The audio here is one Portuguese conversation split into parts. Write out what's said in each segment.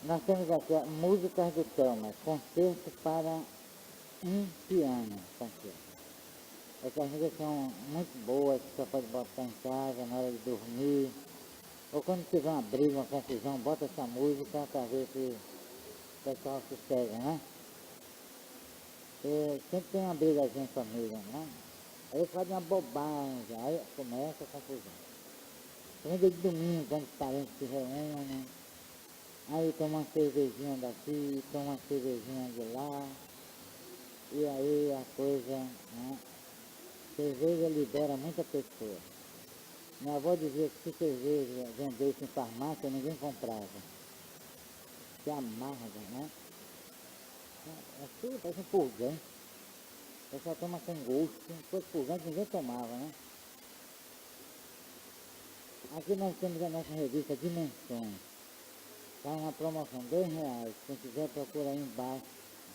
Nós temos aqui a Músicas do Thelma, concerto para um piano. Essas músicas são muito boas, que você pode botar em casa na hora de dormir. Ou quando tiver uma briga, uma confusão, bota essa música para ver se o pessoal sossega, né? Porque sempre tem uma brigazinha em família, né? Aí faz uma bobagem, aí começa a confusão. Também de domingo, quando os parentes se reúnem, aí toma uma cervejinha daqui, toma uma cervejinha de lá, e aí a coisa, né? Cerveja libera muita pessoa. Minha avó dizia que se cerveja vendesse em farmácia, ninguém comprava. Que amarga, né? É tudo, parece um purgante. O pessoal toma com gosto, se fosse purgante ninguém tomava, né? Aqui nós temos a nossa revista Dimensões. Está uma promoção, R$2. Quem quiser procura aí embaixo,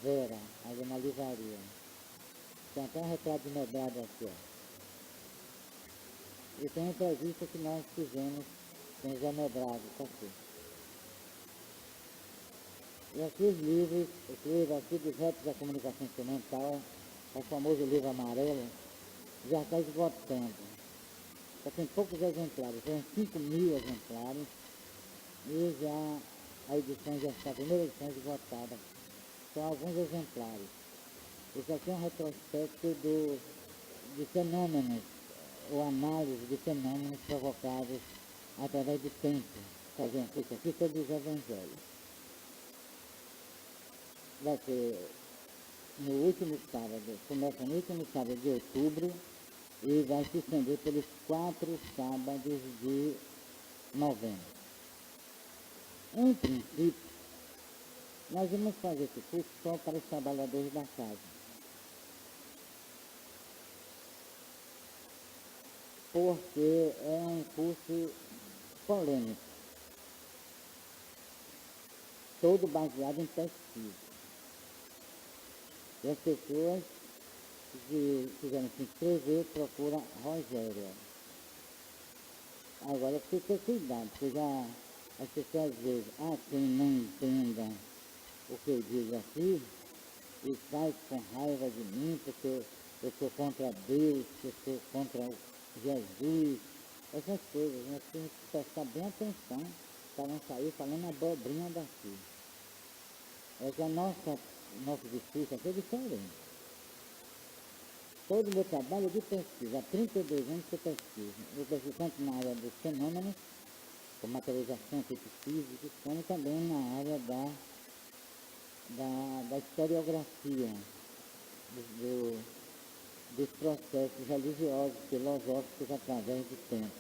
Vera, ali na livraria. Tem até um retrato de medrado aqui, ó. E tem uma entrevista que nós fizemos com o Zé Medrado, tá aqui. E aqui os livros aqui dos Retos da Comunicação Instrumental, o famoso livro amarelo, já está esgotando. Só tem poucos exemplares, tem 5.000 exemplares, e já a edição já está, a primeira edição esgotada. São alguns exemplares. Isso aqui é um retrospecto de fenômenos, ou análise de fenômenos provocados através do tempo. Tá vendo? Isso aqui sobre os evangelhos. Vai ser no último sábado, começa no último sábado de outubro e vai se estender pelos 4 sábados de novembro. Em princípio, nós vamos fazer esse curso só para os trabalhadores da casa. Porque é um curso polêmico, todo baseado em pesquisa. E as pessoas que quiserem se inscrever, procura Rogério. Agora, precisa ter cuidado, porque já as pessoas às vezes, quem não entenda o que eu digo aqui, e sai com raiva de mim, porque eu sou contra Deus, que eu sou contra Jesus, essas coisas, nós temos que prestar bem atenção para não sair falando abobrinha daqui. É que nosso discurso aqui é diferente. Todo o meu trabalho é de pesquisa, há 32 anos que eu pesquiso. Eu pesquiso tanto na área dos fenômenos, com materialização, efeitos físicos, como também na área da historiografia, dos processos religiosos, filosóficos através do tempo.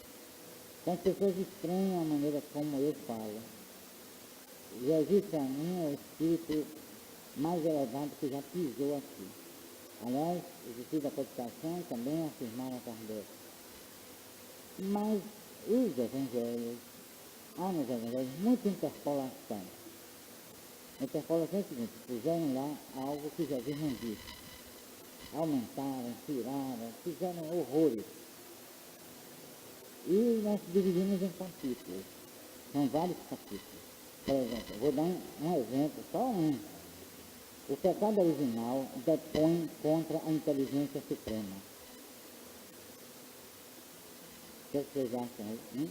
Então as pessoas estranham a maneira como eu falo. Jesus, para mim, é o espírito mais elevado que já pisou aqui. Aliás, os espíritos da codificação também afirmaram Kardec. Mas os evangelhos, há nos evangelhos muita interpolação. A interpolação é o seguinte: puseram lá algo que Jesus não disse. Aumentaram, tiraram, fizeram horrores. E nós dividimos em capítulos. São vários capítulos. Por exemplo, vou dar um exemplo, só um. O pecado original depõe contra a inteligência suprema. O que vocês acham aí?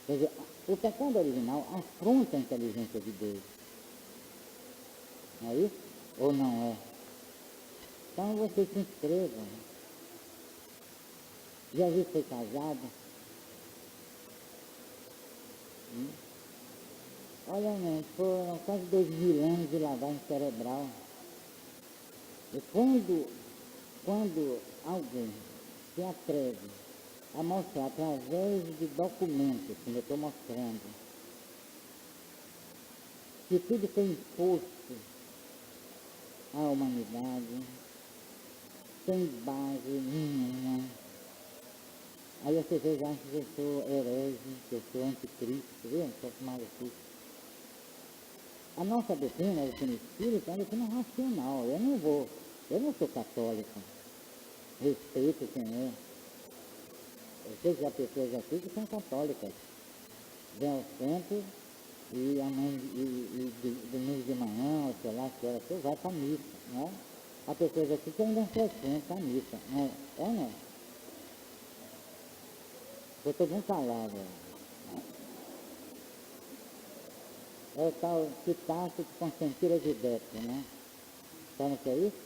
Quer dizer, o pecado original afronta a inteligência de Deus. Não é isso? Ou não é? Então vocês se inscrevam. Jesus foi casado. Olha, né, foram quase 2.000 anos de lavagem cerebral. E quando alguém se atreve a mostrar através de documentos, como eu estou mostrando, que tudo foi imposto à humanidade, sem base nenhuma, aí as pessoas acham que eu sou herege, que eu sou anticristo, viu? Eu sou maluco. A nossa doutrina, a doutrina espírita, é uma doutrina racional. Eu não sou católico. Respeito quem é. Eu sei que há pessoas aqui que são católicas. Vêm ao centro E a mãe, domingo de manhã, ou sei lá, que hora você vai para a missa, né? A pessoa aqui que ainda frequenta a missa, não é? Não é? Eu estou bem calado. É o tal Pitácio de Constantino de Beto, né? Sabe o que é isso?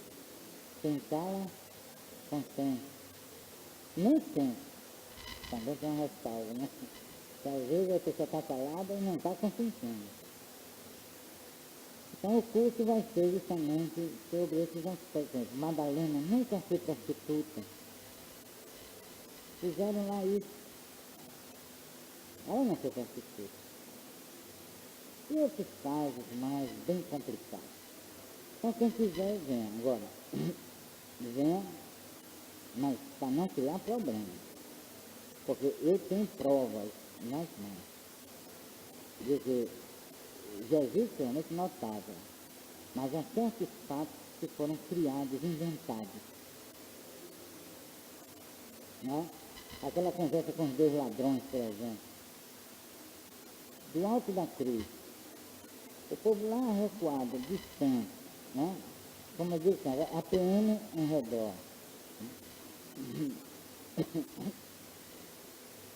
Quem cala, consente. Nem sempre. Também tem uma ressalva, né? Que às vezes a pessoa está calada e não está consentindo. Então o culto vai ser justamente sobre esses aspectos. Madalena nunca foi prostituta. Fizeram lá isso. Ela não foi prostituta. E outros casos mais bem complicados. Então quem quiser, venha. Agora, venha, mas para não criar problema. Porque eu tenho provas nas mãos. De que Jesus realmente notável. Mas há certos fatos que foram criados, inventados. Né? Aquela conversa com os 2 ladrões, por exemplo. Do alto da cruz. O povo lá recuado, distante, né? Como eu disse, a PM em redor.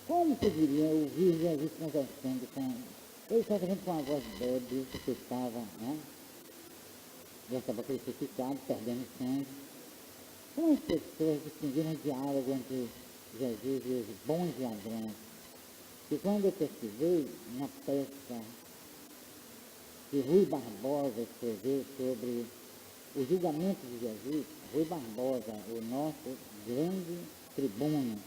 Como poderiam ouvir Jesus conversando com... Ele estava com uma voz débil, que estava, né? Já estava crucificado, perdendo sangue. Como as pessoas distinguiram o diálogo entre Jesus e os bons ladrões? E quando eu pesquisei na peça que Rui Barbosa escreveu sobre o julgamento de Jesus, Rui Barbosa, o nosso grande tribuno,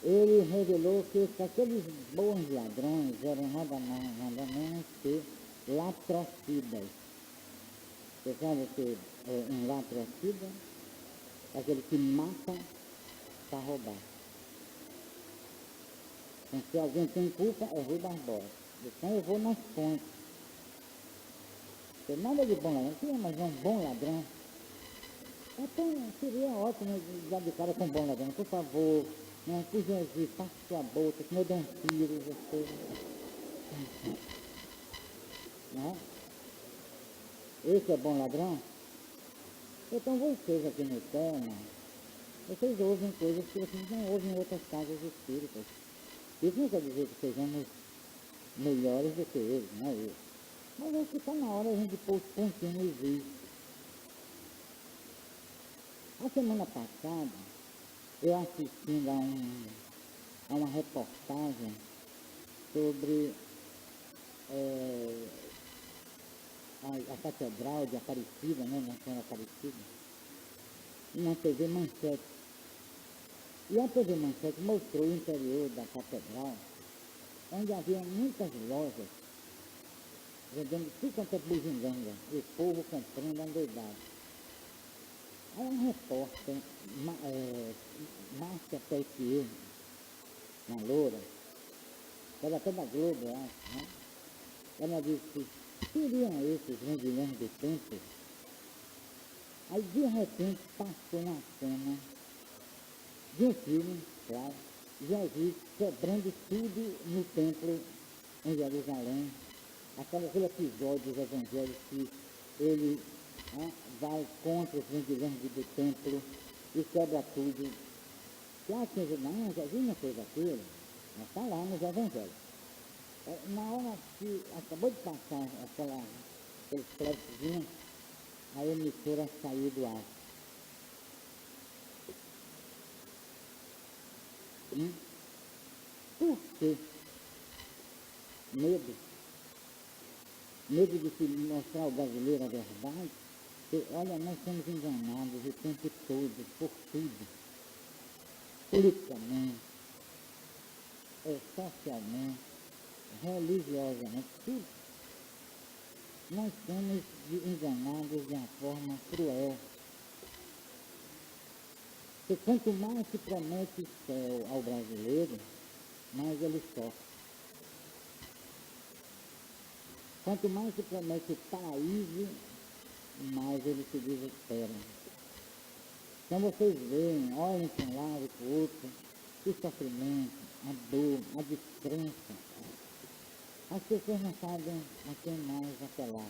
ele revelou que aqueles bons ladrões eram nada menos que latrocidas. Você sabe que um latrocida é aquele que mata para roubar. Então, se alguém tem culpa, é Rui Barbosa. Então eu vou nas fontes. Tem nada de bom ladrão, mas um bom ladrão. Então seria ótimo dar de cara com um bom ladrão. Por favor, né, por Jesus, faça sua boca, senão eu dou um tiro, você. Né? Esse é bom ladrão? Então vocês aqui no Terra, vocês ouvem coisas que vocês não ouvem em outras casas espíritas. Isso não quer dizer que sejamos melhores do que eles, não é isso. Mas acho que está na hora a gente pôr os pontinhos no vídeo. A semana passada, eu assistindo a uma reportagem sobre a Catedral de Aparecida, né, na Senhora Aparecida, na TV Manchete. E a TV Manchete mostrou o interior da Catedral, onde havia muitas lojas vendendo tudo quanto é bugiganga, e o povo comprando adoidado. Aí um repórter, Márcia Peltier, na Loura, era até da Globo, eu acho, né? Ela disse, seriam esses vendilhões de templo? Aí de repente passou uma cena de um filme, claro, Jesus quebrando tudo no templo em Jerusalém, aquele episódio dos evangelhos que ele vai contra os vendilhões do templo e quebra tudo. E a gente não, Jesus não fez aquilo, mas está lá nos evangelhos. Na hora que acabou de passar aquele flashzinho, a emissora saiu do ar. Por quê? Medo. Medo de se mostrar ao brasileiro a verdade. Que, olha, nós somos enganados o tempo todo, por tudo. Politicamente, socialmente, religiosamente, tudo. Nós somos enganados de uma forma cruel. Porque quanto mais se promete o céu ao brasileiro, mais ele sofre. Quanto mais se promete o paraíso, mais ele se desespera. Então vocês veem, olhem para um lado e para o outro, o sofrimento, a dor, a descrença. As pessoas não sabem a quem mais apelar.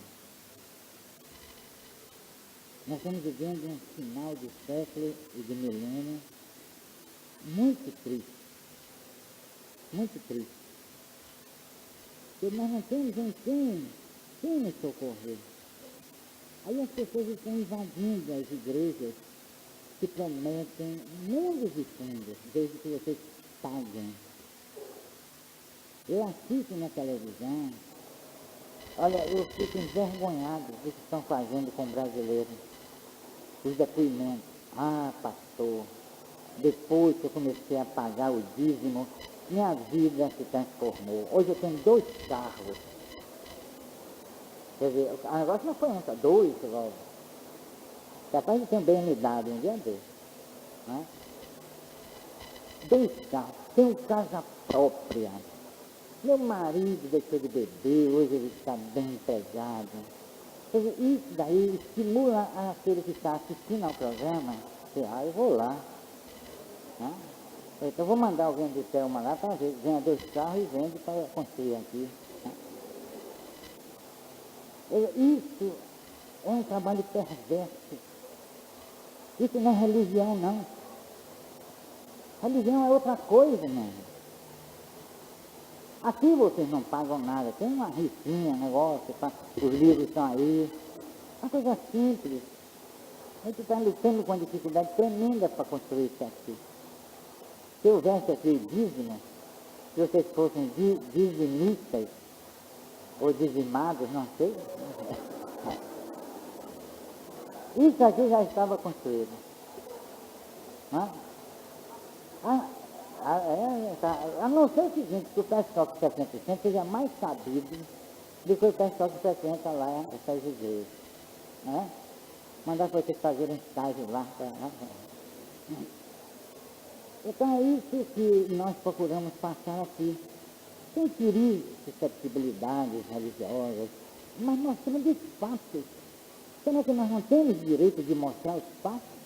Nós estamos vivendo um final de século e de milênio muito triste. Muito triste. Porque nós não temos em quem nos socorrer. Aí as pessoas estão invadindo as igrejas que prometem mundos e fundos, desde que vocês paguem. Eu assisto na televisão, olha, eu fico envergonhado do que estão fazendo com o brasileiro. Os depoimentos. Ah, pastor, depois que eu comecei a pagar o dízimo, minha vida se transformou. Hoje eu tenho 2 carros. Quer dizer, o negócio não foi um, 2 logo. Capaz de ter um BMW um dia desse. Né? 2 carros, tenho casa própria. Meu marido deixou de beber, hoje ele está bem empregado. Quer dizer, isso daí estimula aquele que está assistindo ao programa. Eu vou lá. Né? Então vou mandar alguém do Telma lá para ver, ganha 2 carros e vende para construir aqui. Né? Isso é um trabalho perverso. Isso não é religião, não. Religião é outra coisa, mesmo. Aqui vocês não pagam nada, tem uma riquinha, negócio, os livros estão aí. Uma coisa simples. A gente está lutando com uma dificuldade tremenda para construir isso aqui. Se houvesse aqui dízimo, se vocês fossem dizimistas, ou dizimados, não sei, isso aqui já estava construído. Não? A não ser o seguinte, que o pessoal que frequenta seja mais sabido do que o pessoal que frequenta lá essas igrejas. Né? Mandar vocês fazerem estágio lá. Então é isso que nós procuramos passar aqui. Sem ferir susceptibilidades religiosas, mas mostrando os fatos. Será que nós não temos direito de mostrar os fatos?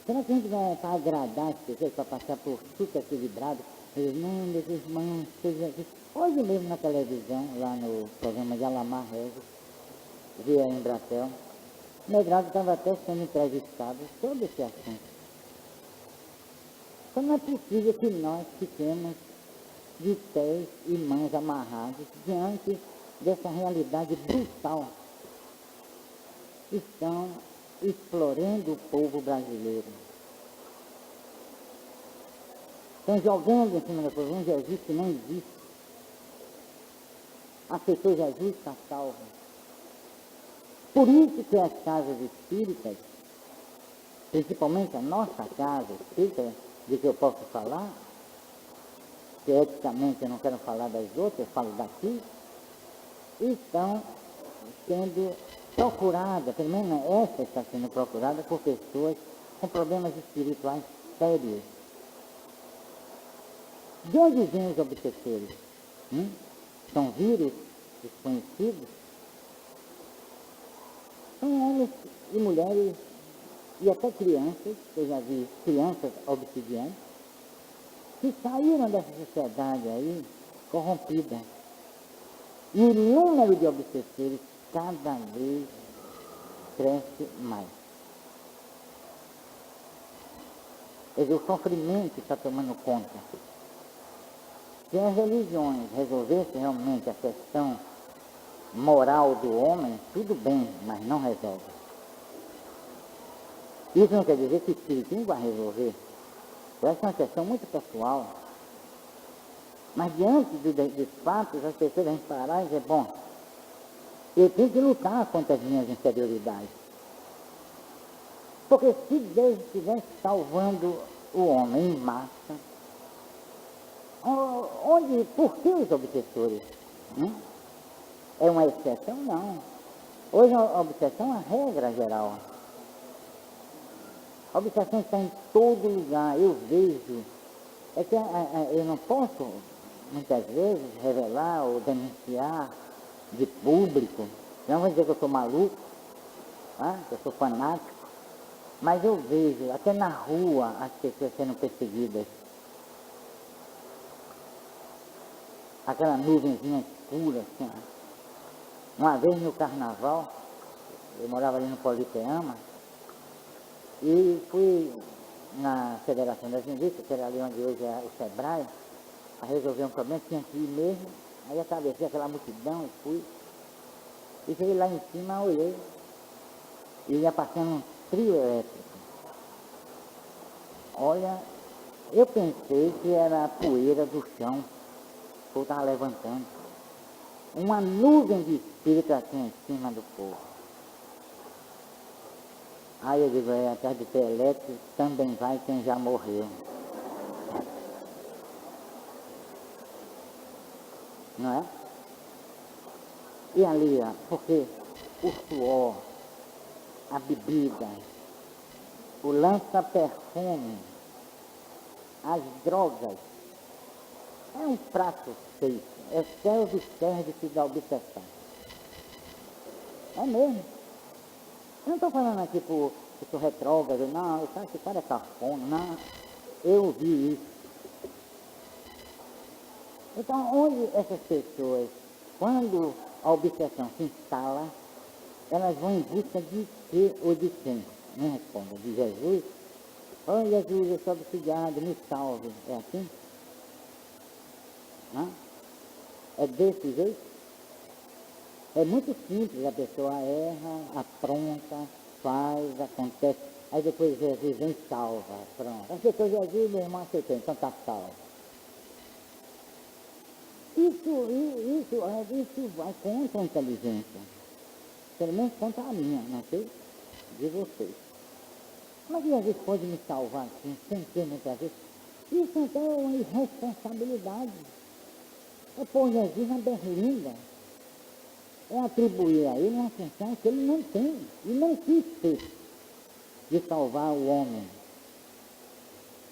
Será que a gente vai para agradar as pessoas, para passar por super equilibrado? Não, meus irmãos, seja aqui. Hoje mesmo na televisão, lá no programa de Alamar Regis, via em Brasil, o Medrado estava até sendo entrevistado sobre esse assunto. Então não é possível que nós fiquemos de pés e mãos amarrados diante dessa realidade brutal. Estão explorando o povo brasileiro. Estão jogando em cima da coisa um Jesus que não existe. Aceitou Jesus, está salvo. Por isso que as casas espíritas, principalmente a nossa casa espírita, de que eu posso falar, que eticamente eu não quero falar das outras, eu falo daqui, estão sendo procurada, pelo menos essa está sendo procurada por pessoas com problemas espirituais sérios. De onde vêm os obsessores? São vírus desconhecidos? São homens e mulheres e até crianças, eu já vi crianças obsidiantes, que saíram dessa sociedade aí corrompida. E o número de obsessores cada vez cresce mais. Quer dizer, o sofrimento está tomando conta. Se as religiões resolvessem realmente a questão moral do homem, tudo bem, mas não resolve. Isso não quer dizer que o espiritismo vai resolver. Essa é uma questão muito pessoal. Mas diante dos fatos, as pessoas vão parar e dizer, bom, eu tenho que lutar contra as minhas inferioridades. Porque se Deus estivesse salvando o homem em massa, por que os obsessores? É uma exceção? Não. Hoje a obsessão é a regra geral. A obsessão está em todo lugar, eu vejo. É que eu não posso, muitas vezes, revelar ou denunciar de público. Não vou dizer que eu sou maluco, que eu sou fanático, mas eu vejo, até na rua, as pessoas sendo perseguidas. aquela nuvenzinha escura, assim, ó. Uma vez no carnaval, eu morava ali no Politeama, e fui na Federação das Indústrias, que era ali onde hoje é o Sebrae, para resolver um problema, tinha que ir mesmo, aí atravessei aquela multidão e fui, e cheguei lá em cima, olhei, e ia passando um trio elétrico. Olha, eu pensei que era a poeira do chão, que eu estava levantando. Uma nuvem de espírito assim em cima do povo. Aí eu digo, atrás do pé elétrico também vai quem já morreu. Não é? E ali, ó, porque o suor, a bebida, o lança-perfume, as drogas, é um prato feito, é céu de serviço da obsessão. É mesmo. Eu não estou falando aqui por retrógrado, não, esse cara é cafona, não. Eu vi isso. Então, onde essas pessoas, quando a obsessão se instala, elas vão em busca de quê ou de quem? Me responda, de Jesus? Oh, Jesus, eu sou obsidiado, me salve. É assim? Não? É desse jeito? É muito simples, a pessoa erra, apronta, faz, acontece, aí depois Jesus vem e salva, pronto. Aceitou Jesus, meu irmão aceitou, então está salvo. Isso vai contra a inteligência, pelo menos contra a minha, não sei, de vocês. Mas Jesus pode me salvar assim, sem ter muitas vezes? Isso então é uma irresponsabilidade. É pôr Jesus na berlinda. É atribuir a ele uma função que ele não tem, e não quis ter, de salvar o homem.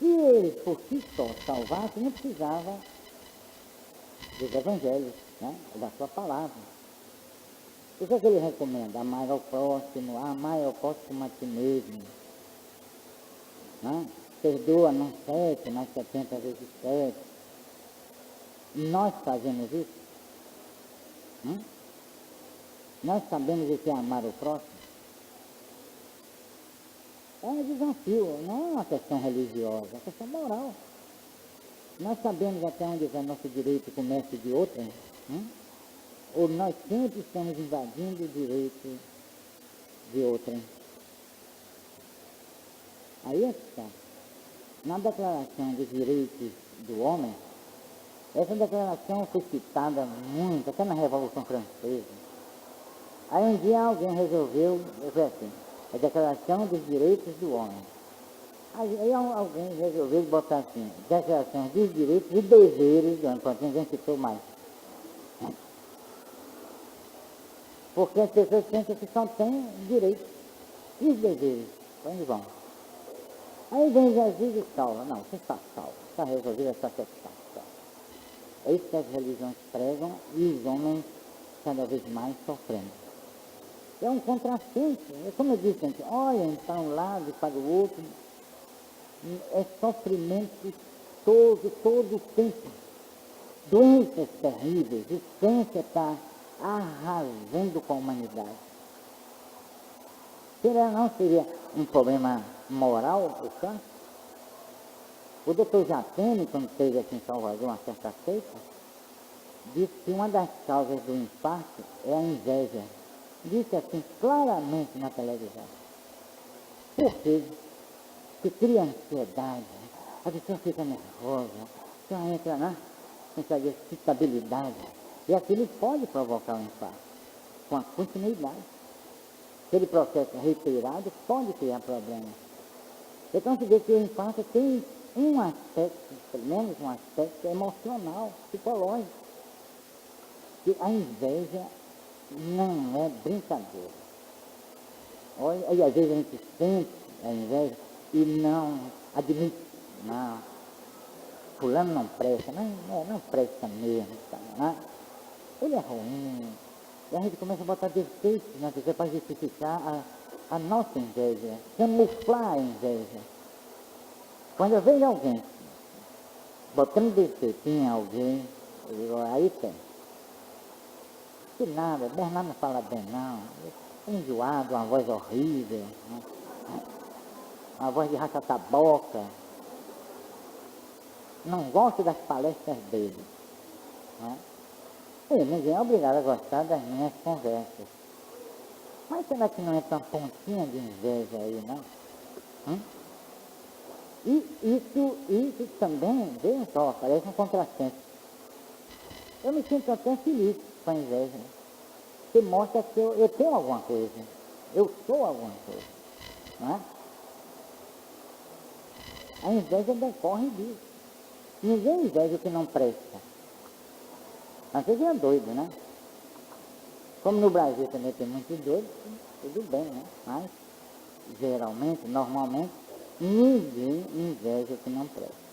Se ele por si só salvasse, não precisava dos evangelhos, né? Da sua palavra. O que é que ele recomenda? Amar ao próximo, amar ao próximo a ti mesmo. Né? Perdoa não 7, mas 70 vezes 7. Nós fazemos isso? Nós sabemos o que é amar o próximo? É um desafio, não é uma questão religiosa, é uma questão moral. Nós sabemos até onde vai nosso direito com o comércio de outrem, ou nós sempre estamos invadindo o direito de outrem. Aí é que está. Na Declaração dos Direitos do Homem, essa declaração foi citada muito, até na Revolução Francesa. Aí um dia alguém resolveu, eu falei assim, a Declaração dos Direitos do Homem. Aí alguém resolveu botar assim, Declaração dos Direitos e Deveres do Homem, pronto, ninguém citou mais. Porque as pessoas pensam que só tem direitos e os deveres, para onde vão? Aí vem Jesus e salva. Não, você está salvo, está resolvido essa questão. É isso que as religiões pregam e os homens cada vez mais sofrendo. É um contrassenso. É como eu disse antes, olhem para um lado e para o outro, é sofrimento todo o tempo. Doenças terríveis, o câncer está arrasando com a humanidade. Não seria um problema moral o câncer? O doutor Jatene, quando esteve aqui em Salvador, uma certa feita, disse que uma das causas do infarto é a inveja. Disse assim claramente na televisão. Por quê? Porque cria ansiedade, a pessoa fica nervosa, então entra na instabilidade, e aquilo pode provocar um infarto, com a continuidade. Aquele processo reiterado pode criar problemas. Então se vê que o infarto tem um aspecto, pelo menos um aspecto emocional, psicológico, que a inveja não é brincadeira. Olha, e às vezes a gente sente a inveja e não admite, não, fulano não presta, não presta mesmo, né? Ele é ruim. E a gente começa a botar defeitos na pessoa para justificar a nossa inveja, camuflar a inveja. Quando eu vejo alguém botando defeito em alguém, Eu digo, aí tem. Que nada, Bernardo não fala bem não. Enjoado, uma voz horrível, né? Uma voz de raça-taboca. Não gosto das palestras dele. Né? E ninguém é obrigado a gostar das minhas conversas. Mas será que não é tão pontinha de inveja aí, não? E isso também, veja só, parece um contrassenso. Eu me sinto até feliz com a inveja, né? Que mostra que eu tenho alguma coisa, eu sou alguma coisa, não é? A inveja decorre disso. Ninguém inveja o que não presta. Mas você é doido, né? Como no Brasil também tem muitos doidos, tudo bem, né? Mas, geralmente, normalmente, ninguém inveja o que não presta.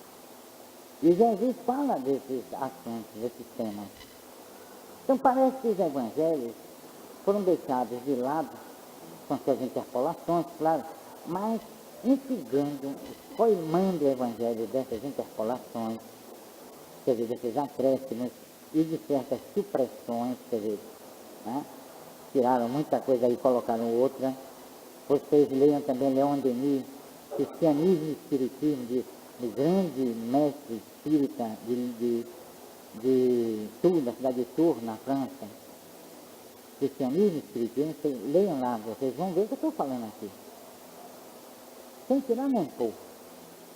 E Jesus fala desses assuntos, desses temas. Então parece que os evangelhos foram deixados de lado, com suas interpolações, claro, mas instigando, coimando o evangelho dessas interpolações, quer dizer, desses acréscimos e de certas supressões, quer dizer, né? Tiraram muita coisa aí e colocaram outra. Vocês leiam também Leon Denis, Cristianismo e Espiritismo, de grande mestre espírita de Tours, da cidade de Tours, na França. Cristianismo e Espiritismo, leiam lá, vocês vão ver o que eu estou falando aqui. Sem tirar nem pôr.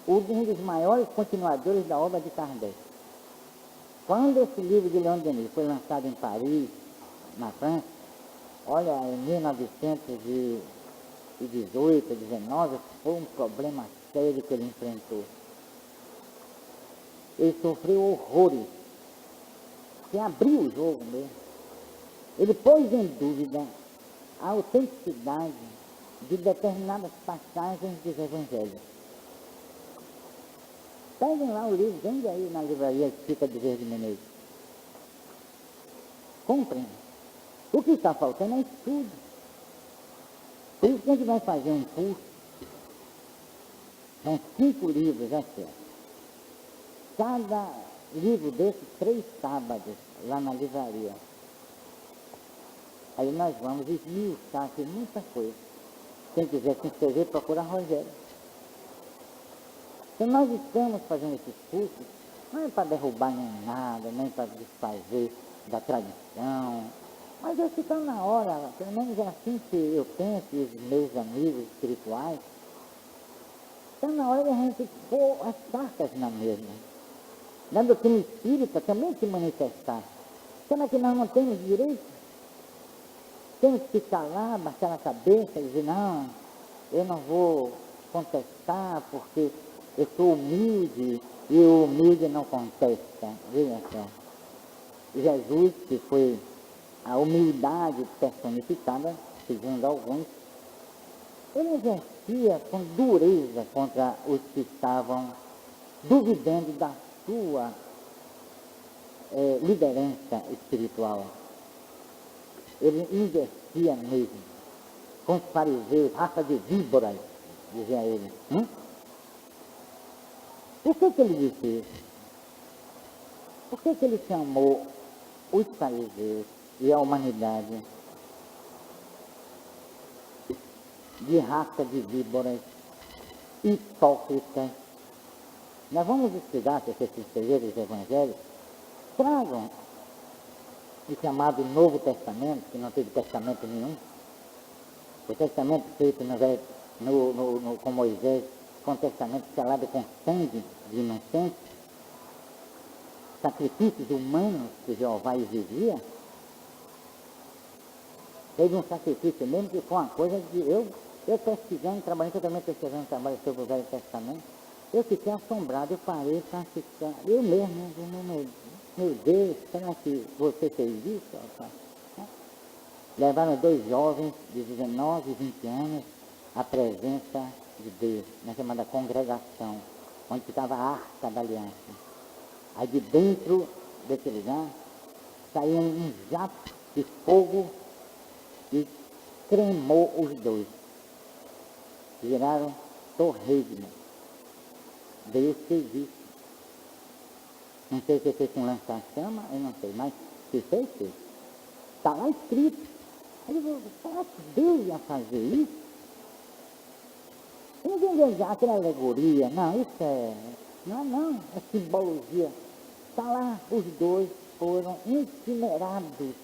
Um dos maiores continuadores da obra de Kardec. Quando esse livro de Leon Denis foi lançado em Paris, na França, olha, em 1918, 19, foi um problema sério que ele enfrentou. Ele sofreu horrores. Você abriu o jogo mesmo. Ele pôs em dúvida a autenticidade de determinadas passagens dos evangelhos. Peguem lá o livro, vende aí na livraria Chica de Verde Menezes. Comprem. O que está faltando é estudo. Por isso que a gente vai fazer um curso. São 5 livros, é certo. Cada livro desse, 3 sábados, lá na livraria. Aí nós vamos esmiuçar aqui muita coisa. Quem quiser se inscrever, procura Rogério. Então nós estamos fazendo esses cursos, não é para derrubar nem nada, nem para desfazer da tradição, mas é que está na hora, pelo menos é assim que eu penso, e os meus amigos espirituais, está na hora de a gente pôr as cartas na mesa. Na doutrina espírita também se manifestar. Será que nós não temos direito? Temos que ficar lá, baixar na cabeça e dizer, não, eu não vou contestar porque eu sou humilde e o humilde não contesta. Veja só. Jesus, que foi a humildade personificada, segundo alguns, ele exercia com dureza contra os que estavam duvidando da sua liderança espiritual. Ele investia mesmo com os fariseus, raça de víboras, dizia ele. Por que ele disse isso? Por que ele chamou os fariseus e a humanidade de raça de víboras hipócritas? Nós vamos estudar, se vocês se inscreverem os evangelhos, tragam o chamado Novo Testamento, que não teve testamento nenhum. O testamento feito com Moisés, com o testamento selado com sangue de inocentes, sacrifícios humanos que Jeová exigia, teve um sacrifício mesmo que foi uma coisa de eu pesquisando, trabalhando, eu também pesquisando um trabalho sobre o Velho Testamento, eu fiquei assombrado, eu parei para ficar, eu mesmo, meu Deus, será que você fez isso? Levaram 2 jovens de 19 e 20 anos à presença de Deus, na chamada congregação, onde ficava a Arca da Aliança. Aí de dentro desse lugar saiu um jato de fogo e cremou os 2. Viraram torresmo. Deus fez isso. Não sei se fez com lança-chama, eu não sei, mas se fez, fez. Está lá escrito. Aí eu digo, será que Deus ia fazer isso? E ninguém diz, aquela alegoria, não, isso não, é simbologia. Está lá, os dois foram incinerados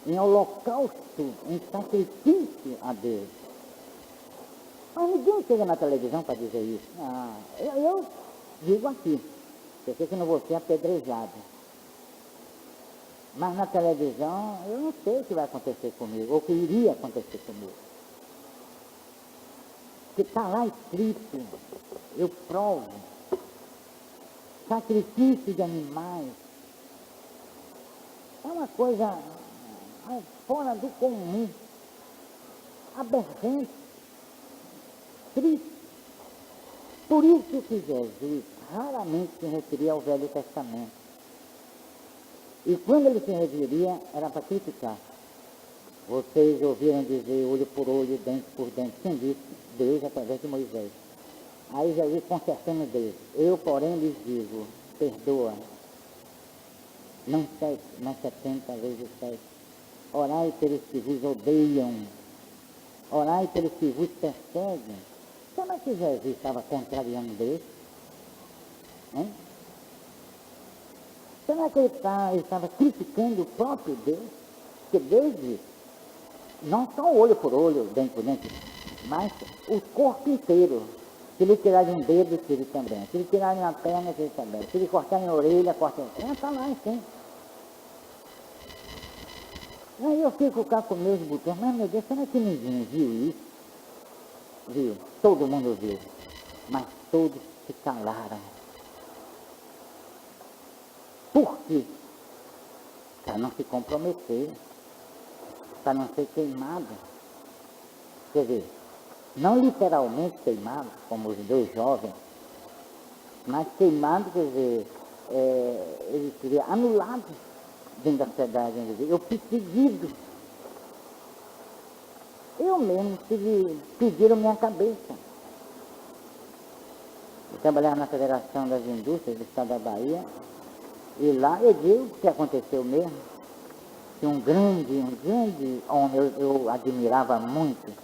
em holocausto, em sacrifício a Deus. Mas ninguém chega na televisão para dizer isso. Eu digo aqui, eu sei que não vou ser apedrejado. Mas na televisão eu não sei o que vai acontecer comigo, ou o que iria acontecer comigo. Porque está lá escrito, eu provo, sacrifício de animais. É uma coisa fora do comum, aberrante, triste. Por isso que Jesus raramente se referia ao Velho Testamento. E quando ele se referia, era para criticar. Vocês ouviram dizer olho por olho, dente por dente. Quem disse? Deus através de Moisés. Aí Jesus consertando Deus. Eu, porém, lhes digo, perdoa. Não 7, mas 70 vezes 7. Orai pelos que vos odeiam. Orai pelos que vos perseguem. Será que Jesus estava contrariando Deus? Hein? Será que ele estava criticando o próprio Deus? Porque Deus disse, não só olho por olho, dente por dente, mas o corpo inteiro. Se lhe tirarem um dedo, tire também. Se lhe tirarem uma perna, tire também. Se lhe cortarem a orelha, cortem a perna. Está lá, assim. Aí eu fico cá com meus botões, mas meu Deus, será que ninguém viu isso? Viu, todo mundo viu, mas todos se calaram. Por quê? Para não se comprometer, para não ser queimado. Quer dizer, não literalmente queimado, como os dois jovens, mas queimado, quer dizer, ele seria anulado dentro da sociedade. Eu perseguido. Eu mesmo pediram minha cabeça. Eu trabalhava na Federação das Indústrias do Estado da Bahia, e lá eu digo o que aconteceu mesmo. Que um grande homem, eu admirava muito,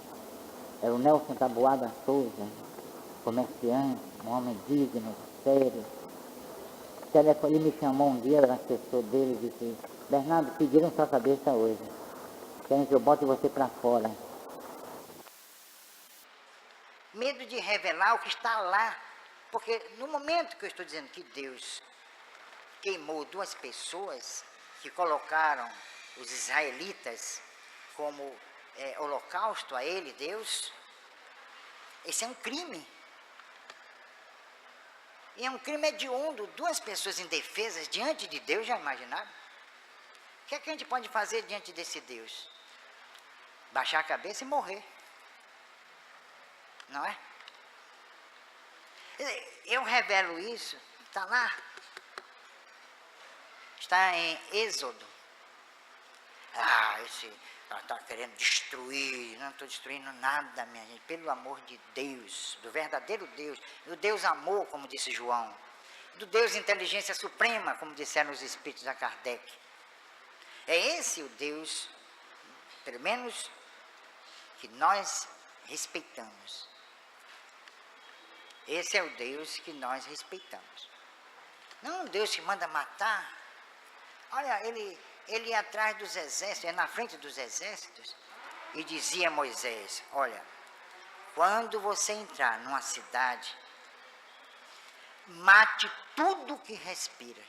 era o Nelson Taboada Souza, comerciante, um homem digno, sério. Ele me chamou um dia, era assessor dele, e disse, Bernardo, pediram sua cabeça hoje, querem que eu bote você para fora. Medo de revelar o que está lá, porque no momento que eu estou dizendo que Deus queimou duas pessoas que colocaram os israelitas como holocausto a ele, Deus, esse é um crime. E é um crime hediondo, duas pessoas indefesas diante de Deus, já imaginaram? O que é que a gente pode fazer diante desse Deus? Baixar a cabeça e morrer. Não é? Eu revelo isso, está lá. Está em Êxodo. Esse está querendo destruir. Não estou destruindo nada, minha gente. Pelo amor de Deus, do verdadeiro Deus. Do Deus amor, como disse João. Do Deus inteligência suprema, como disseram os espíritos da Kardec. É esse o Deus, pelo menos, que nós respeitamos. Esse é o Deus que nós respeitamos. Não um Deus que manda matar. Olha, ele ia atrás dos exércitos, na frente dos exércitos, e dizia a Moisés, olha, quando você entrar numa cidade, mate tudo que respira.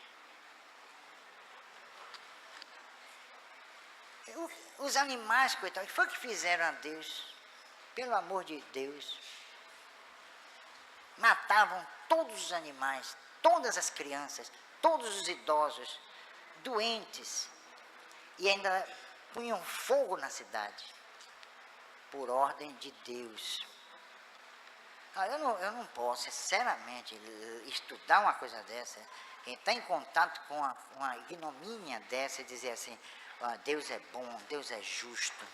Os animais, coitados, foi o que fizeram a Deus, pelo amor de Deus. Matavam todos os animais, todas as crianças, todos os idosos, doentes, e ainda punham fogo na cidade, por ordem de Deus. Eu não posso, sinceramente, estudar uma coisa dessa, quem está em contato com uma ignomínia dessa e dizer assim, Deus é bom, Deus é justo.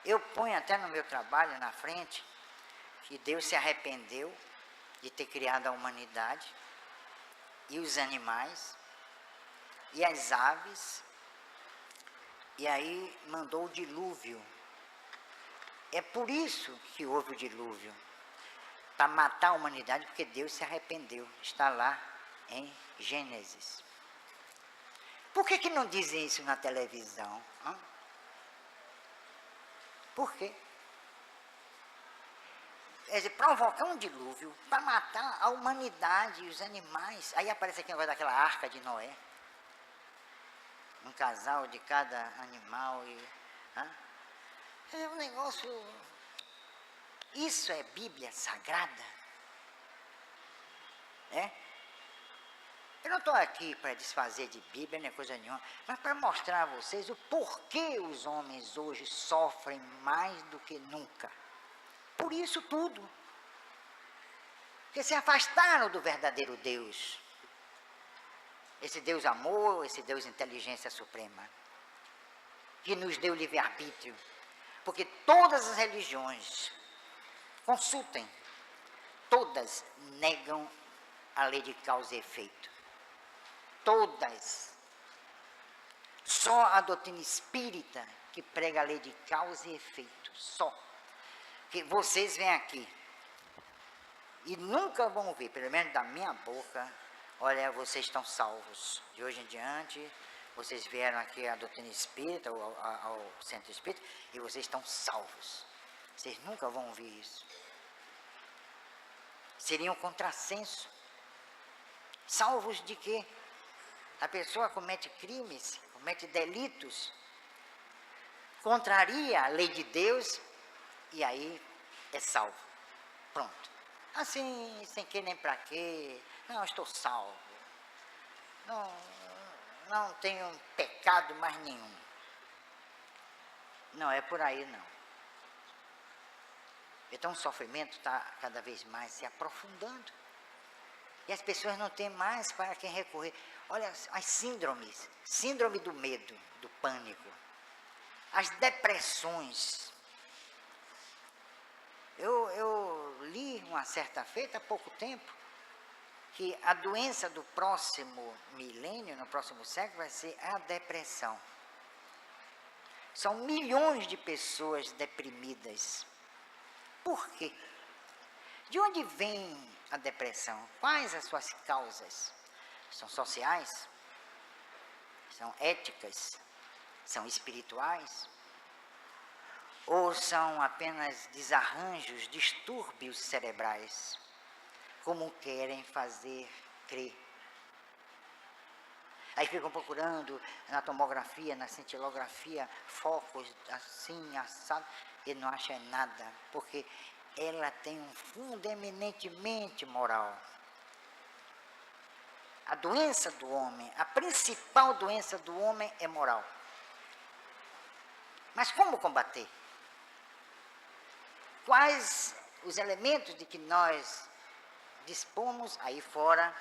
Eu ponho até no meu trabalho, na frente, que Deus se arrependeu de ter criado a humanidade, e os animais, e as aves, e aí mandou o dilúvio. É por isso que houve o dilúvio, para matar a humanidade, porque Deus se arrependeu. Está lá em Gênesis. Por que não dizem isso na televisão? Por quê? Quer dizer, provocar um dilúvio para matar a humanidade e os animais. Aí aparece aqui o negócio daquela arca de Noé. Um casal de cada animal. É um negócio... Isso é Bíblia Sagrada? É? Eu não estou aqui para desfazer de Bíblia, nem coisa nenhuma, mas para mostrar a vocês o porquê os homens hoje sofrem mais do que nunca. Por isso tudo. Porque se afastaram do verdadeiro Deus. Esse Deus amor, esse Deus inteligência suprema. Que nos deu livre-arbítrio. Porque todas as religiões, consultem, todas negam a lei de causa e efeito. Todas. Só a doutrina espírita que prega a lei de causa e efeito. Só. Que vocês vêm aqui e nunca vão ver, pelo menos da minha boca, olha, vocês estão salvos. De hoje em diante, vocês vieram aqui à doutrina espírita, ao centro espírita, e vocês estão salvos. Vocês nunca vão ouvir isso. Seria um contrassenso. Salvos de quê? A pessoa comete crimes, comete delitos, contraria a lei de Deus, e aí é salvo. Pronto. Assim, sem que nem para quê. Não, estou salvo. Não tenho pecado mais nenhum. Não, é por aí não. Então o sofrimento está cada vez mais se aprofundando. E as pessoas não têm mais para quem recorrer. Olha as síndromes. Síndrome do medo, do pânico. As depressões. Eu li uma certa feita, há pouco tempo, que a doença do próximo milênio, no próximo século, vai ser a depressão. São milhões de pessoas deprimidas. Por quê? De onde vem a depressão? Quais as suas causas? São sociais? São éticas? São espirituais? Ou são apenas desarranjos, distúrbios cerebrais, como querem fazer crer? Aí ficam procurando na tomografia, na cintilografia, focos assim, assado, e não acham nada, porque ela tem um fundo eminentemente moral. A doença do homem, a principal doença do homem é moral. Mas como combater? Quais os elementos de que nós dispomos aí fora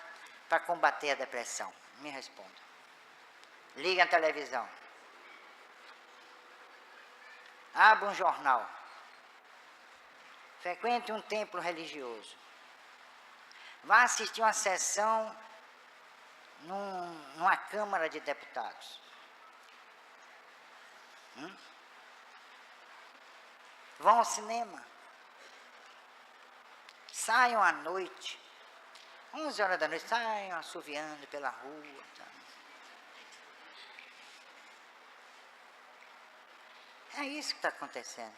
para combater a depressão? Me responda. Liga a televisão. Abra um jornal. Frequente um templo religioso. Vá assistir uma sessão numa Câmara de Deputados. Vão ao cinema. Saiam à noite. 11 horas da noite, saiam assoviando pela rua. Tá? É isso que está acontecendo.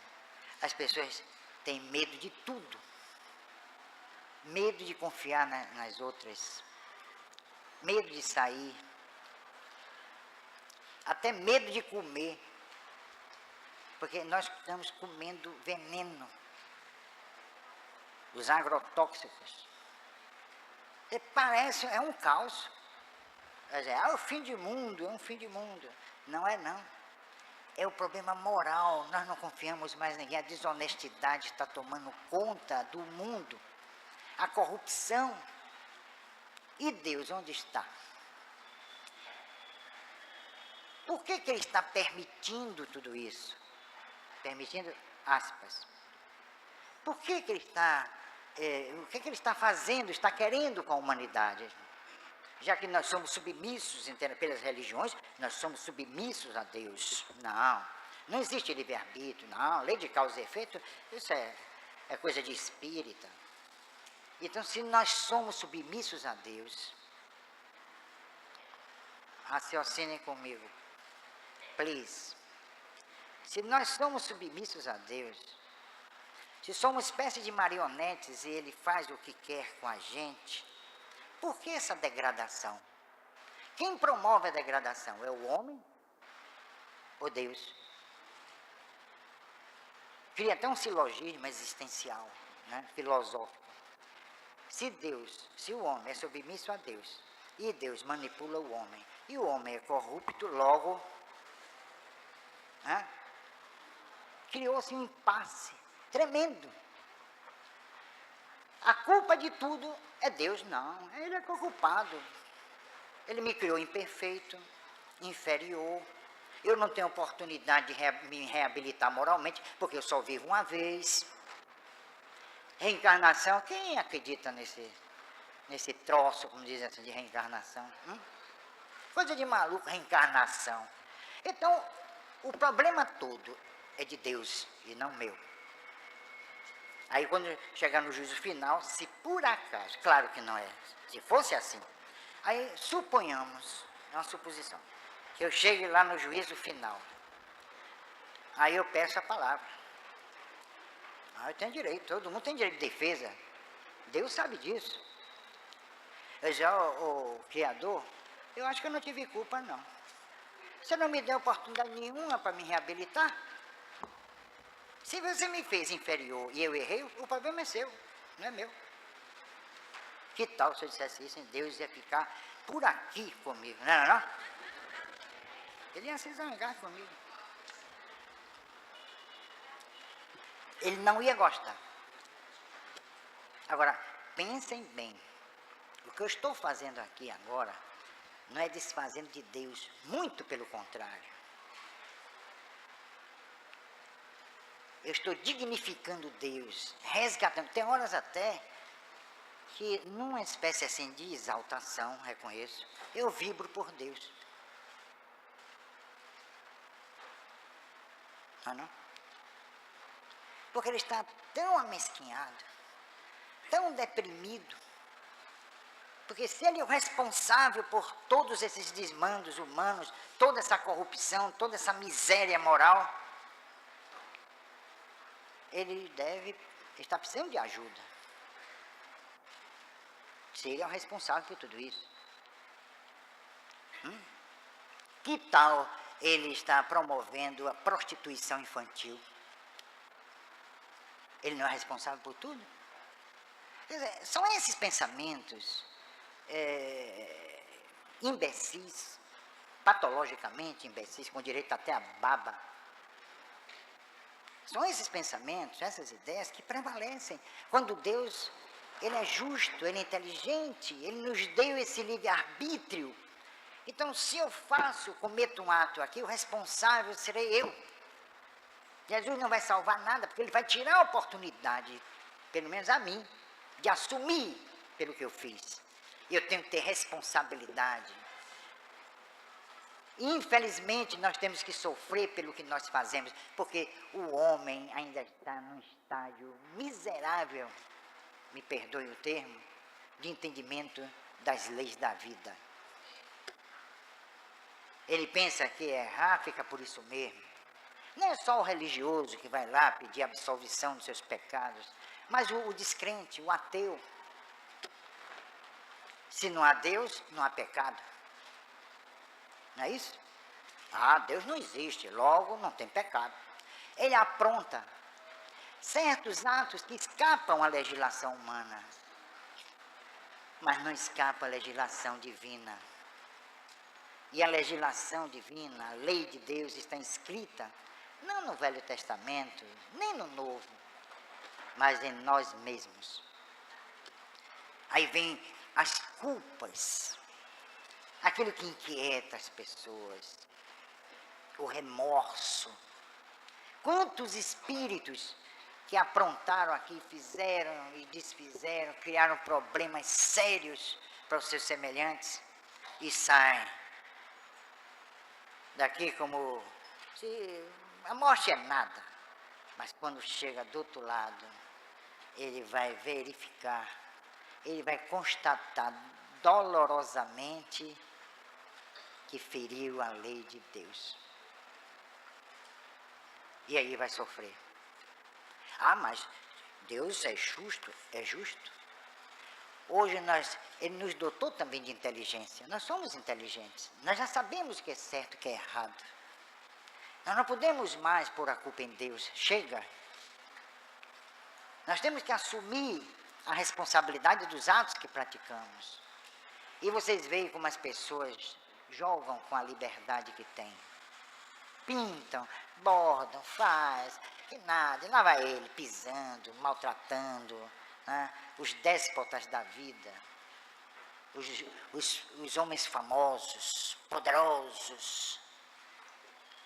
As pessoas têm medo de tudo. Medo de confiar nas outras. Medo de sair. Até medo de comer. Porque nós estamos comendo veneno. Os agrotóxicos. E parece, é um caos. É o fim de mundo, é um fim de mundo. Não é não. É o problema moral, nós não confiamos mais em ninguém, a desonestidade está tomando conta do mundo, a corrupção. E Deus, onde está? Por que Ele está permitindo tudo isso? Permitindo, aspas. Por que Ele está o que ele está fazendo, está querendo com a humanidade. Já que nós somos submissos pelas religiões, nós somos submissos a Deus. Não existe livre-arbítrio, não. Lei de causa e efeito, isso é coisa de espírita. Então, se nós somos submissos a Deus, raciocinem comigo, please. Se nós somos submissos a Deus, se somos uma espécie de marionetes e Ele faz o que quer com a gente, por que essa degradação? Quem promove a degradação? É o homem ou Deus? Cria até um silogismo existencial, né, filosófico. Se o homem é submisso a Deus, e Deus manipula o homem, e o homem é corrupto, logo, né, criou-se um impasse tremendo. A culpa de tudo é Deus? Não, ele é culpado. Ele me criou imperfeito, inferior. Eu não tenho oportunidade de me reabilitar moralmente, porque eu só vivo uma vez. Reencarnação, quem acredita nesse troço, como dizem assim, de reencarnação? Coisa de maluco, reencarnação. Então, o problema todo é de Deus e não meu. Aí quando chegar no juízo final, se por acaso, claro que não é, se fosse assim, aí suponhamos, é uma suposição, que eu chegue lá no juízo final, aí eu peço a palavra. Eu tenho direito, todo mundo tem direito de defesa, Deus sabe disso. Já o Criador, eu acho que eu não tive culpa não. Você não me deu oportunidade nenhuma para me reabilitar. Se você me fez inferior e eu errei, o problema é seu, não é meu. Que tal se eu dissesse isso, Deus ia ficar por aqui comigo, não? Ele ia se zangar comigo. Ele não ia gostar. Agora, pensem bem, o que eu estou fazendo aqui agora não é desfazendo de Deus, muito pelo contrário. Eu estou dignificando Deus, resgatando. Tem horas até que, numa espécie assim de exaltação, reconheço, eu vibro por Deus. Não? Porque ele está tão amesquinhado, tão deprimido. Porque se ele é o responsável por todos esses desmandos humanos, toda essa corrupção, toda essa miséria moral, ele deve estar precisando de ajuda. Se ele é o responsável por tudo isso. Que tal ele está promovendo a prostituição infantil? Ele não é responsável por tudo? Quer dizer, são esses pensamentos imbecis, patologicamente imbecis, com direito até a baba. São esses pensamentos, essas ideias que prevalecem quando Deus, ele é justo, ele é inteligente, ele nos deu esse livre-arbítrio. Então, se eu cometo um ato aqui, o responsável serei eu. Jesus não vai salvar nada, porque ele vai tirar a oportunidade, pelo menos a mim, de assumir pelo que eu fiz. Eu tenho que ter responsabilidade. Infelizmente, nós temos que sofrer pelo que nós fazemos, porque o homem ainda está num estágio miserável, me perdoe o termo, de entendimento das leis da vida. Ele pensa que errar fica por isso mesmo. Não é só o religioso que vai lá pedir absolvição dos seus pecados, mas o descrente, o ateu. Se não há Deus, não há pecado. Não é isso? Deus não existe, logo não tem pecado. Ele apronta certos atos que escapam à legislação humana, mas não escapa à legislação divina. E a legislação divina, a lei de Deus está inscrita, não no Velho Testamento, nem no Novo, mas em nós mesmos. Aí vem as culpas, aquilo que inquieta as pessoas, o remorso. Quantos espíritos que aprontaram aqui, fizeram e desfizeram, criaram problemas sérios para os seus semelhantes e saem daqui como se a morte é nada. Mas quando chega do outro lado, ele vai verificar, ele vai constatar dolorosamente que feriu a lei de Deus. E aí vai sofrer. Ah, mas Deus é justo, é justo. Hoje ele nos dotou também de inteligência. Nós somos inteligentes. Nós já sabemos o que é certo e o que é errado. Nós não podemos mais pôr a culpa em Deus. Chega. Nós temos que assumir a responsabilidade dos atos que praticamos. E vocês veem como as pessoas jogam com a liberdade que têm. Pintam, bordam, faz, que nada. E lá vai ele, pisando, maltratando, né? Os déspotas da vida, os homens famosos, poderosos.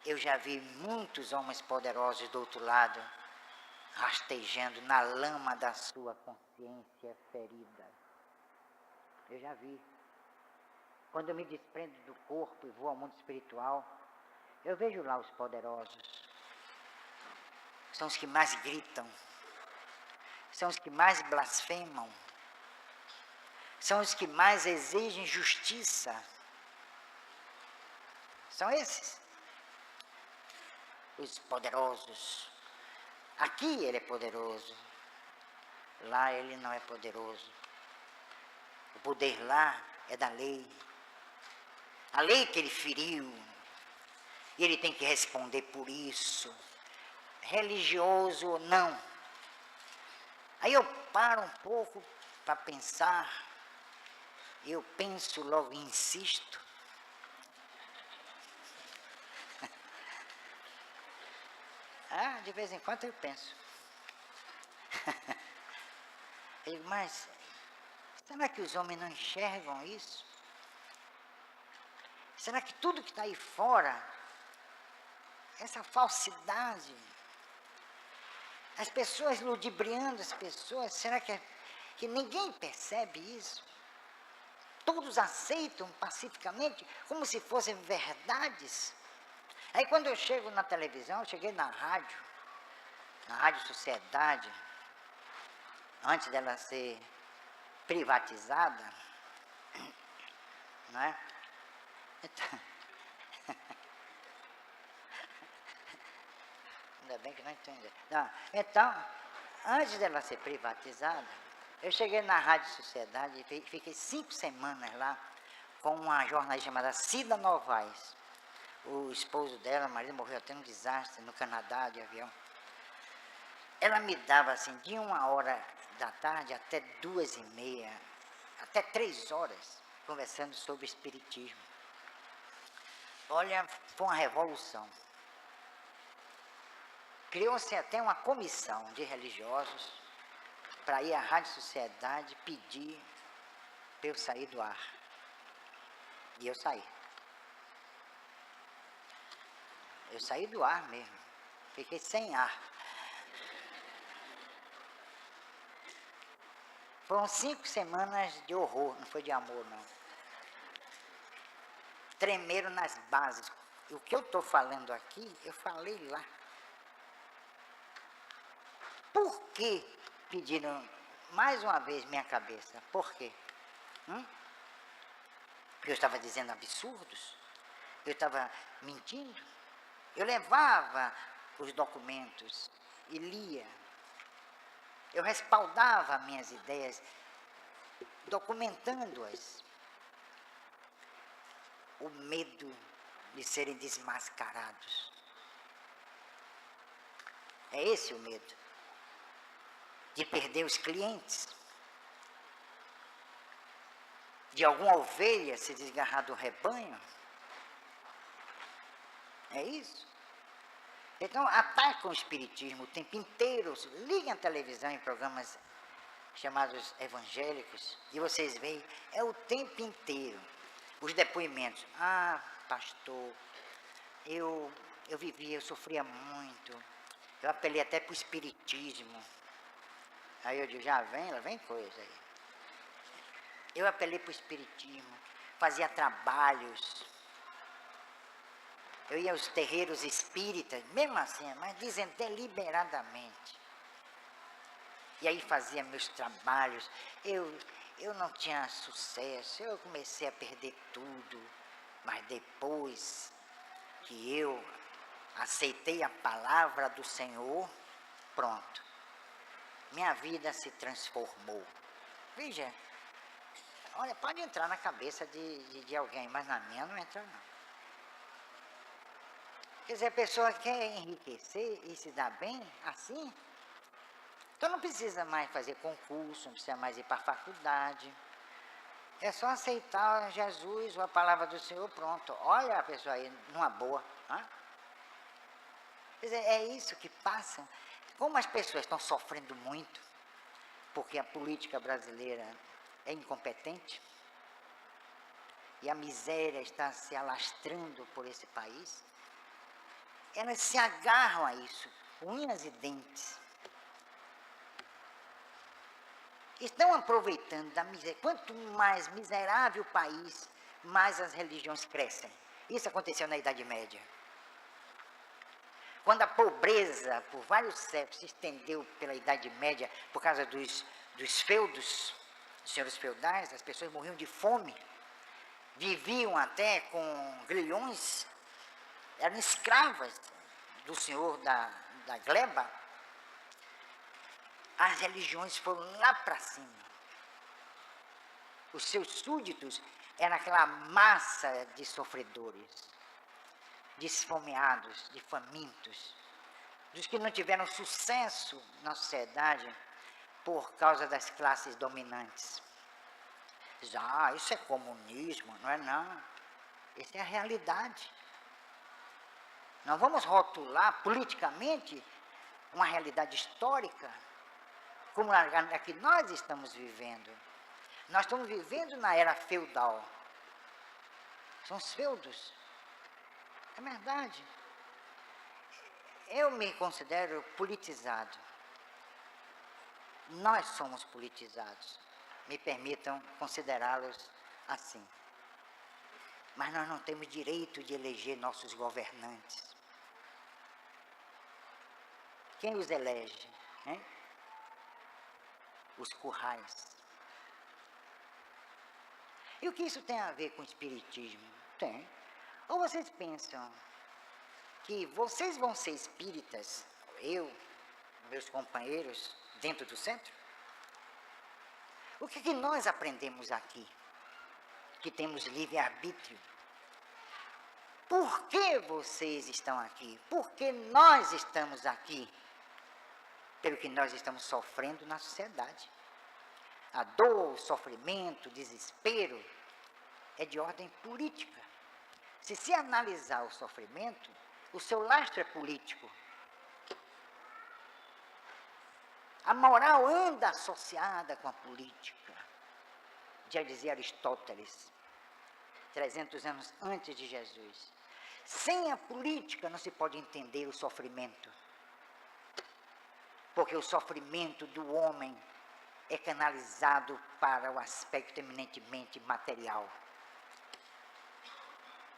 Eu já vi muitos homens poderosos do outro lado, rastejando na lama da sua consciência ferida. Eu já vi. Quando eu me desprendo do corpo e vou ao mundo espiritual, eu vejo lá os poderosos. São os que mais gritam. São os que mais blasfemam. São os que mais exigem justiça. São esses. Os poderosos. Aqui ele é poderoso. Lá ele não é poderoso. O poder lá é da lei. A lei que ele feriu. E ele tem que responder por isso. Religioso ou não. Aí eu paro um pouco para pensar. Eu penso, logo insisto. De vez em quando eu penso. Eu digo, mas será que os homens não enxergam isso? Será que tudo que está aí fora, essa falsidade, as pessoas ludibriando as pessoas, será que ninguém percebe isso? Todos aceitam pacificamente como se fossem verdades. Aí quando eu chego na televisão, eu cheguei na Rádio Sociedade, antes dela ser privatizada, não é? Então, ainda bem que não entendi. Não, então, antes dela ser privatizada, eu cheguei na Rádio Sociedade e fiquei 5 semanas lá com uma jornalista chamada Cida Novaes. O esposo dela, o marido, morreu até num desastre no Canadá, de avião. Ela me dava assim, de 1h até 2h30, até 3 horas, conversando sobre espiritismo. Olha, foi uma revolução. Criou-se até uma comissão de religiosos para ir à Rádio Sociedade pedir para eu sair do ar. E eu saí. Eu saí do ar mesmo. Fiquei sem ar. Foram 5 semanas de horror, não foi de amor, não. Tremeram nas bases. O que eu estou falando aqui, eu falei lá. Por que pediram mais uma vez minha cabeça? Por quê? Porque eu estava dizendo absurdos? Eu estava mentindo? Eu levava os documentos e lia. Eu respaldava minhas ideias, documentando-as. O medo de serem desmascarados. É esse o medo. De perder os clientes. De alguma ovelha se desgarrar do rebanho. É isso. Então, atacam o espiritismo o tempo inteiro. Liguem a televisão em programas chamados evangélicos e vocês veem, é o tempo inteiro. Os depoimentos. Pastor, eu sofria muito. Eu apelei até para o espiritismo. Aí eu digo, já vem, lá vem coisa aí. Eu apelei para o espiritismo, fazia trabalhos. Eu ia aos terreiros espíritas, mesmo assim, mas dizem deliberadamente. E aí fazia meus trabalhos. Eu não tinha sucesso, eu comecei a perder tudo. Mas depois que eu aceitei a palavra do Senhor, pronto. Minha vida se transformou. Veja, olha, pode entrar na cabeça de alguém, mas na minha não entra não. Quer dizer, a pessoa quer enriquecer e se dar bem assim, então não precisa mais fazer concurso, não precisa mais ir para a faculdade. É só aceitar Jesus ou a palavra do Senhor, pronto. Olha a pessoa aí, numa boa. Hein? Quer dizer, é isso que passa. Como as pessoas estão sofrendo muito, porque a política brasileira é incompetente, e a miséria está se alastrando por esse país, elas se agarram a isso, unhas e dentes. Estão aproveitando da miséria. Quanto mais miserável o país, mais as religiões crescem. Isso aconteceu na Idade Média. Quando a pobreza, por vários séculos, se estendeu pela Idade Média, por causa dos feudos, dos senhores feudais, as pessoas morriam de fome, viviam até com grilhões, eram escravas do senhor da gleba. As religiões foram lá para cima. Os seus súditos eram aquela massa de sofredores, de esfomeados, de famintos, dos que não tiveram sucesso na sociedade por causa das classes dominantes. Isso é comunismo, não é não. Isso é a realidade. Nós vamos rotular politicamente uma realidade histórica, como a que nós estamos vivendo. Nós estamos vivendo na era feudal. São os feudos. É verdade. Eu me considero politizado. Nós somos politizados. Me permitam considerá-los assim. Mas nós não temos direito de eleger nossos governantes. Quem os elege? Hein? Os currais. E o que isso tem a ver com o espiritismo? Tem. Ou vocês pensam que vocês vão ser espíritas, eu, meus companheiros, dentro do centro? O que nós aprendemos aqui? Que temos livre-arbítrio. Por que vocês estão aqui? Por que nós estamos aqui? Pelo que nós estamos sofrendo na sociedade. A dor, o sofrimento, o desespero é de ordem política. Se analisar o sofrimento, o seu lastro é político. A moral anda associada com a política. Já dizia Aristóteles, 300 anos antes de Jesus. Sem a política não se pode entender o sofrimento. Porque o sofrimento do homem é canalizado para o aspecto eminentemente material.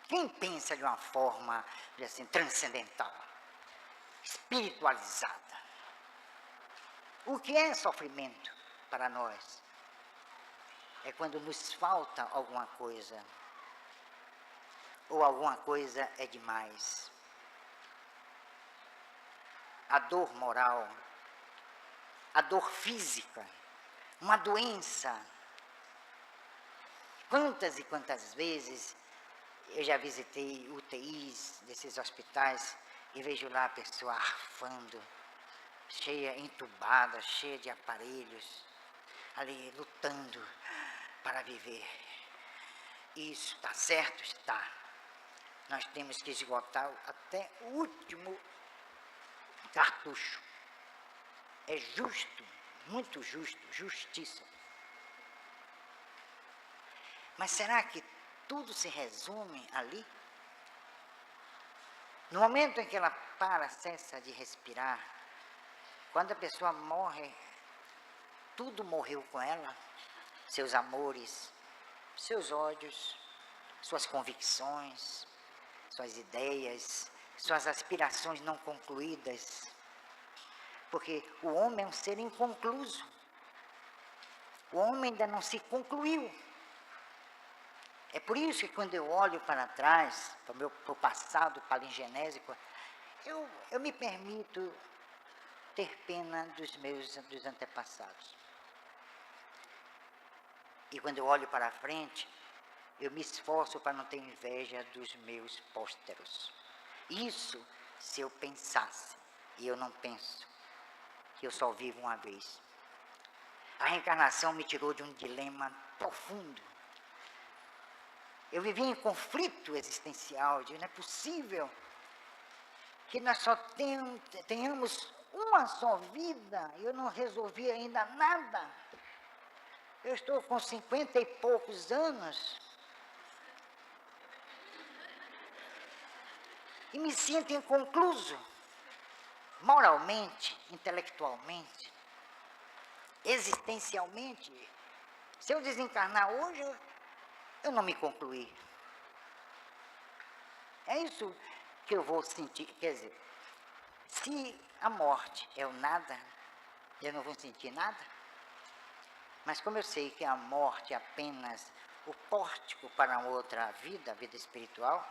Quem pensa de uma forma, assim, transcendental, espiritualizada? O que é sofrimento para nós? É quando nos falta alguma coisa, ou alguma coisa é demais. A dor moral, a dor física, uma doença. Quantas e quantas vezes eu já visitei UTIs desses hospitais e vejo lá a pessoa arfando, cheia, entubada, cheia de aparelhos, ali lutando para viver. Isso está certo? Está. Nós temos que esgotar até o último cartucho. É justo, muito justo, justiça. Mas será que tudo se resume ali? No momento em que ela cessa de respirar, Quando a pessoa morre, tudo morreu com ela. Seus amores, seus ódios, suas convicções, suas ideias, suas aspirações não concluídas. Porque o homem é um ser inconcluso. O homem ainda não se concluiu. É por isso que quando eu olho para trás, para o passado palingenésico, eu me permito ter pena dos antepassados. E quando eu olho para frente, eu me esforço para não ter inveja dos meus pósteros. Isso se eu pensasse, e eu não penso, que eu só vivo uma vez. A reencarnação me tirou de um dilema profundo. Eu vivia em conflito existencial, de não é possível que nós só tenhamos uma só vida, eu não resolvi ainda nada. Eu estou com 50 e poucos anos e me sinto inconcluso, moralmente, intelectualmente, existencialmente. Se eu desencarnar hoje, eu não me concluí. É isso que eu vou sentir, quer dizer, se a morte é o nada, eu não vou sentir nada. Mas como eu sei que a morte é apenas o pórtico para outra vida, a vida espiritual,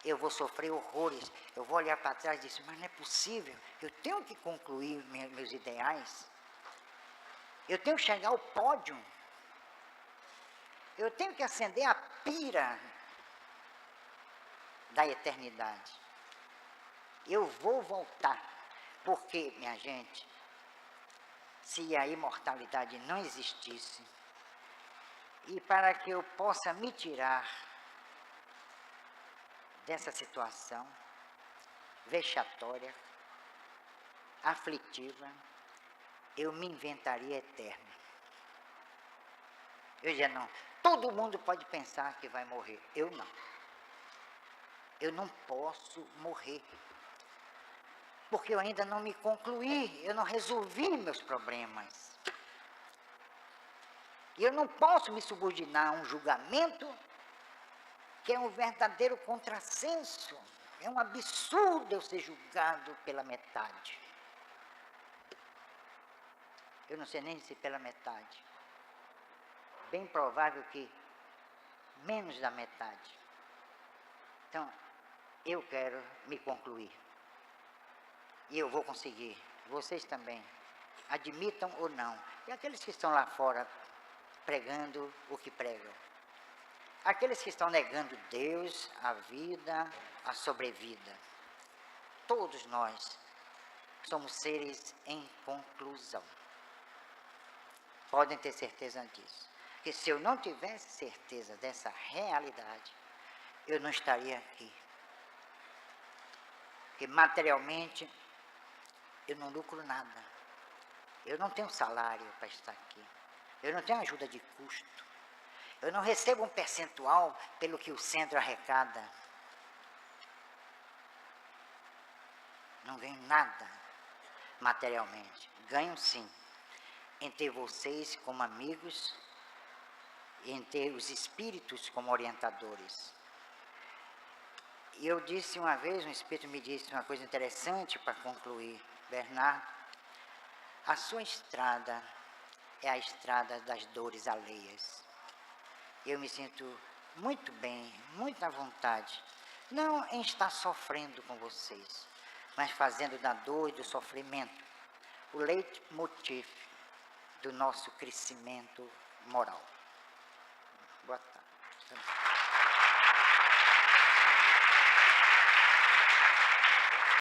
eu vou sofrer horrores. Eu vou olhar para trás e dizer, mas não é possível, eu tenho que concluir meus ideais. Eu tenho que chegar ao pódio. Eu tenho que acender a pira da eternidade. Eu vou voltar, porque, minha gente, se a imortalidade não existisse, e para que eu possa me tirar dessa situação vexatória, aflitiva, eu me inventaria eterno. Eu dizia, não, todo mundo pode pensar que vai morrer, eu não. Eu não posso morrer, porque eu ainda não me concluí, eu não resolvi meus problemas. E eu não posso me subordinar a um julgamento que é um verdadeiro contrassenso. É um absurdo eu ser julgado pela metade. Eu não sei nem se pela metade. Bem provável que menos da metade. Então, eu quero me concluir. E eu vou conseguir. Vocês também. Admitam ou não. E aqueles que estão lá fora pregando o que pregam. Aqueles que estão negando Deus, a vida, a sobrevida. Todos nós somos seres em conclusão. Podem ter certeza disso. Porque se eu não tivesse certeza dessa realidade, eu não estaria aqui. Porque materialmente, eu não lucro nada. Eu não tenho salário para estar aqui. Eu não tenho ajuda de custo. Eu não recebo um percentual pelo que o centro arrecada. Não ganho nada materialmente. Ganho sim. Em ter vocês como amigos, em ter os espíritos como orientadores. E eu disse uma vez, um espírito me disse uma coisa interessante para concluir. Bernardo, a sua estrada é a estrada das dores alheias. Eu me sinto muito bem, muito à vontade, não em estar sofrendo com vocês, mas fazendo da dor e do sofrimento o leitmotiv do nosso crescimento moral. Boa tarde.